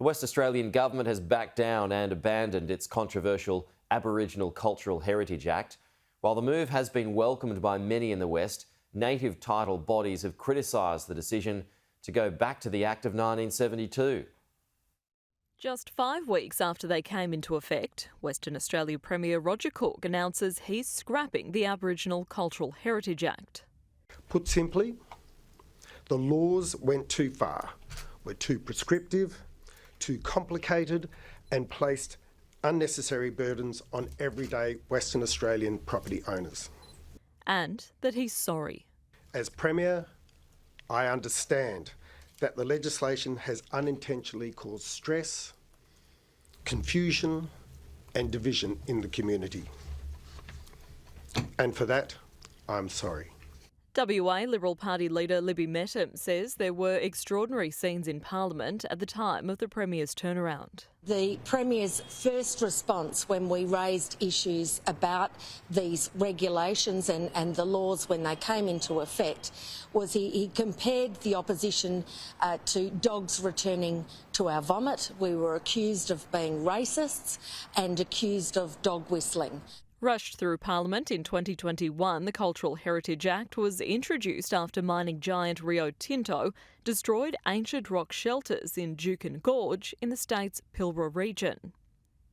The West Australian government has backed down and abandoned its controversial Aboriginal Cultural Heritage Act. While the move has been welcomed by many in the West, native title bodies have criticised the decision to go back to the Act of 1972. Just 5 weeks after they came into effect, Western Australia Premier Roger Cook announces he's scrapping the Aboriginal Cultural Heritage Act. Put simply, the laws went too far, were too prescriptive, too complicated, and placed unnecessary burdens on everyday Western Australian property owners. And that he's sorry. As Premier, I understand that the legislation has unintentionally caused stress, confusion, and division in the community. And for that, I'm sorry. WA Liberal Party leader Libby Mettam says there were extraordinary scenes in Parliament at the time of the Premier's turnaround. The Premier's first response when we raised issues about these regulations and the laws when they came into effect was he compared the opposition to dogs returning to our vomit. We were accused of being racists and accused of dog whistling. Rushed through Parliament in 2021, the Cultural Heritage Act was introduced after mining giant Rio Tinto destroyed ancient rock shelters in Juukan Gorge in the state's Pilbara region.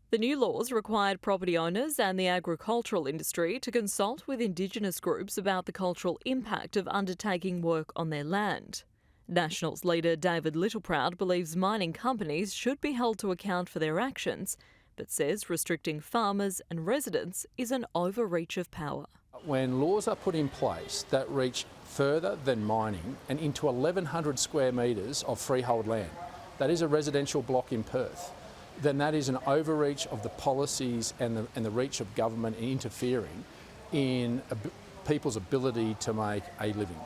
The new laws required property owners and the agricultural industry to consult with Indigenous groups about the cultural impact of undertaking work on their land. Nationals leader David Littleproud believes mining companies should be held to account for their actions, but says restricting farmers and residents is an overreach of power. When laws are put in place that reach further than mining and into 1,100 square metres of freehold land, that is a residential block in Perth, then that is an overreach of the policies and the reach of government in interfering in people's ability to make a living.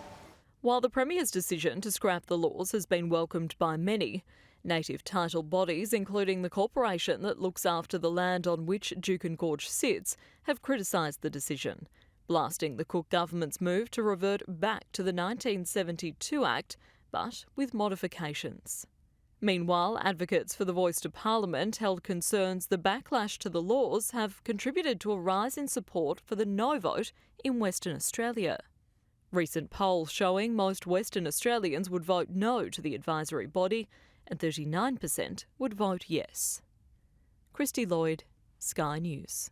While the Premier's decision to scrap the laws has been welcomed by many, native title bodies, including the corporation that looks after the land on which Juukan Gorge sits, have criticised the decision, blasting the Cook government's move to revert back to the 1972 Act, but with modifications. Meanwhile, advocates for the voice to Parliament held concerns the backlash to the laws have contributed to a rise in support for the no vote in Western Australia. Recent polls showing most Western Australians would vote no to the advisory body and 39% would vote yes. Christy Lloyd, Sky News.